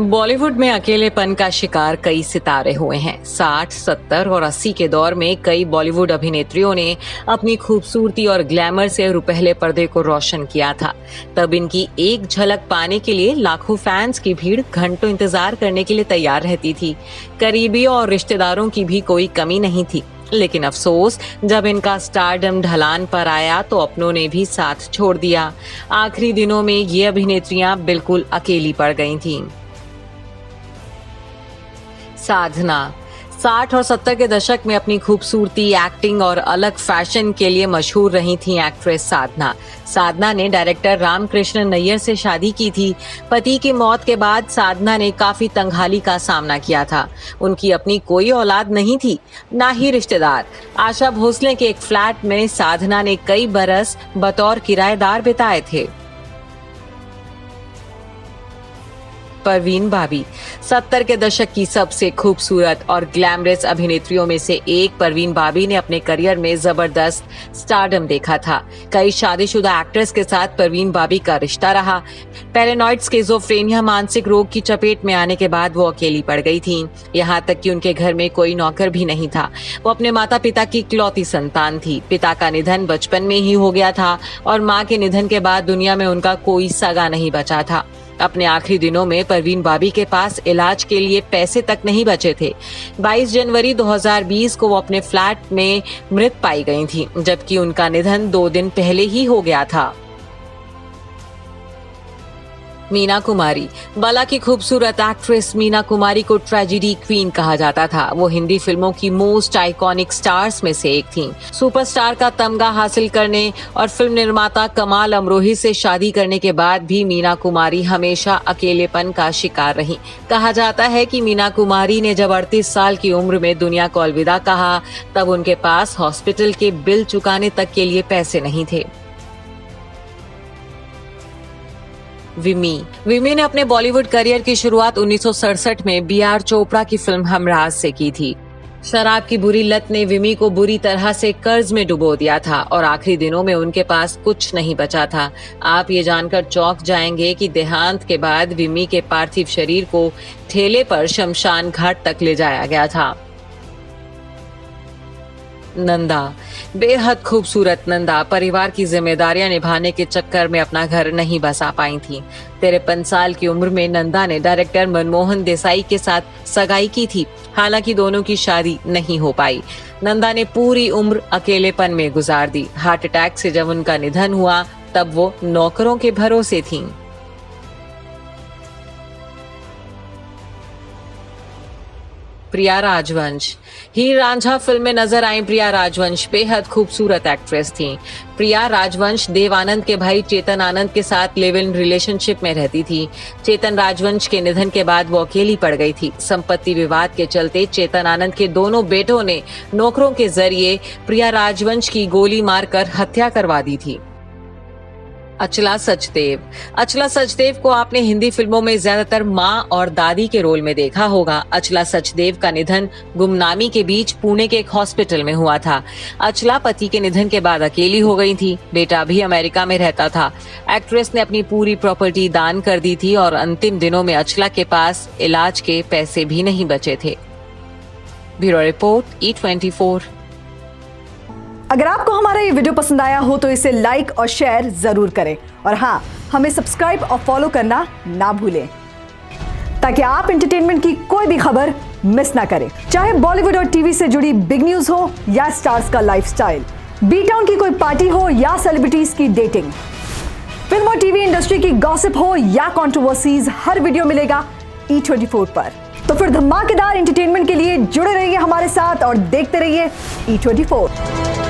बॉलीवुड में अकेलेपन का शिकार कई सितारे हुए हैं। 60, 70 और 80 के दौर में कई बॉलीवुड अभिनेत्रियों ने अपनी खूबसूरती और ग्लैमर से रुपहले पर्दे को रोशन किया था। तब इनकी एक झलक पाने के लिए लाखों फैंस की भीड़ घंटों इंतजार करने के लिए तैयार रहती थी। करीबियों और रिश्तेदारों की भी कोई कमी नहीं थी। लेकिन अफसोस, जब इनका स्टारडम ढलान पर आया तो अपनों ने भी साथ छोड़ दिया। आखिरी दिनों में ये अभिनेत्रियां बिल्कुल अकेली पड़ गई थीं। साधना 60 और 70 के दशक में अपनी खूबसूरती, एक्टिंग और अलग फैशन के लिए मशहूर रही थी एक्ट्रेस साधना। साधना ने डायरेक्टर रामकृष्ण नैयर से शादी की थी। पति की मौत के बाद साधना ने काफी तंगहाली का सामना किया था। उनकी अपनी कोई औलाद नहीं थी, ना ही रिश्तेदार। आशा भोसले के एक फ्लैट में साधना ने कई बरस बतौर किराएदार बिताए थे। परवीन बाबी 70 के दशक की सबसे खूबसूरत और ग्लैमरस अभिनेत्रियों में से एक परवीन बाबी ने अपने करियर में जबरदस्त स्टारडम देखा था। कई शादीशुदा एक्टर्स के साथ परवीन बाबी का रिश्ता रहा। पैरानॉइड स्किज़ोफ्रेनिया मानसिक रोग की चपेट में आने के बाद वो अकेली पड़ गई थीं। यहाँ तक कि उनके घर में कोई नौकर भी नहीं था। वो अपने माता पिता की इकलौती संतान थी। पिता का निधन बचपन में ही हो गया था और माँ के निधन के बाद दुनिया में उनका कोई सगा नहीं बचा था। अपने आखिरी दिनों में परवीन बाबी के पास इलाज के लिए पैसे तक नहीं बचे थे। 22 जनवरी 2020 को वो अपने फ्लैट में मृत पाई गई थी, जबकि उनका निधन 2 दिन पहले ही हो गया था। मीना कुमारी बाला की खूबसूरत एक्ट्रेस मीना कुमारी को ट्रेजेडी क्वीन कहा जाता था। वो हिंदी फिल्मों की मोस्ट आइकॉनिक स्टार्स में से एक थीं। सुपरस्टार का तमगा हासिल करने और फिल्म निर्माता कमाल अमरोही से शादी करने के बाद भी मीना कुमारी हमेशा अकेलेपन का शिकार रही। कहा जाता है कि मीना कुमारी ने जब 38 साल की उम्र में दुनिया को अलविदा कहा, तब उनके पास हॉस्पिटल के बिल चुकाने तक के लिए पैसे नहीं थे। विमी ने अपने बॉलीवुड करियर की शुरुआत 1967 में B.R. चोपड़ा की फिल्म हमराज से की थी। शराब की बुरी लत ने विमी को बुरी तरह से कर्ज में डुबो दिया था और आखिरी दिनों में उनके पास कुछ नहीं बचा था। आप ये जानकर चौंक जाएंगे कि देहांत के बाद विमी के पार्थिव शरीर को ठेले पर शमशान घाट तक ले जाया गया था। नंदा बेहद खूबसूरत नंदा परिवार की जिम्मेदारियां निभाने के चक्कर में अपना घर नहीं बसा पाई थी। 53 साल की उम्र में नंदा ने डायरेक्टर मनमोहन देसाई के साथ सगाई की थी। हालांकि दोनों की शादी नहीं हो पाई। नंदा ने पूरी उम्र अकेलेपन में गुजार दी। हार्ट अटैक से जब उनका निधन हुआ, तब वो नौकरों के भरोसे थीं। प्रिया राजवंश हीर रांझा फिल्म में नजर आई प्रिया राजवंश बेहद खूबसूरत एक्ट्रेस थीं। प्रिया राजवंश देव आनंद के भाई चेतन आनंद के साथ लिव इन रिलेशनशिप में रहती थी। चेतन राजवंश के निधन के बाद वो अकेली पड़ गई थी। संपत्ति विवाद के चलते चेतन आनंद के दोनों बेटों ने नौकरों के जरिए प्रिया राजवंश की गोली मारकर हत्या करवा दी थी। अचला सचदेव को आपने हिंदी फिल्मों में ज्यादातर माँ और दादी के रोल में देखा होगा। अचला सचदेव का निधन गुमनामी के बीच पुणे के एक हॉस्पिटल में हुआ था। अचला पति के निधन के बाद अकेली हो गई थी। बेटा भी अमेरिका में रहता था। एक्ट्रेस ने अपनी पूरी प्रॉपर्टी दान कर दी थी और अंतिम दिनों में अचला के पास इलाज के पैसे भी नहीं बचे थे। Bureau report E24। अगर आपको हमारा ये वीडियो पसंद आया हो तो इसे लाइक और शेयर जरूर करें और हाँ, हमें सब्सक्राइब और फॉलो करना ना भूलें ताकि आप एंटरटेनमेंट की कोई भी खबर मिस ना करें। चाहे बॉलीवुड और टीवी से जुड़ी बिग न्यूज हो या स्टार्स का लाइफस्टाइल, बी टाउन की कोई पार्टी हो या सेलिब्रिटीज की डेटिंग, फिल्म और टीवी इंडस्ट्री की गॉसिप हो या कंट्रोवर्सीज, हर वीडियो मिलेगा E24 पर। तो फिर धमाकेदार एंटरटेनमेंट के लिए जुड़े रहिए हमारे साथ और देखते रहिए E24।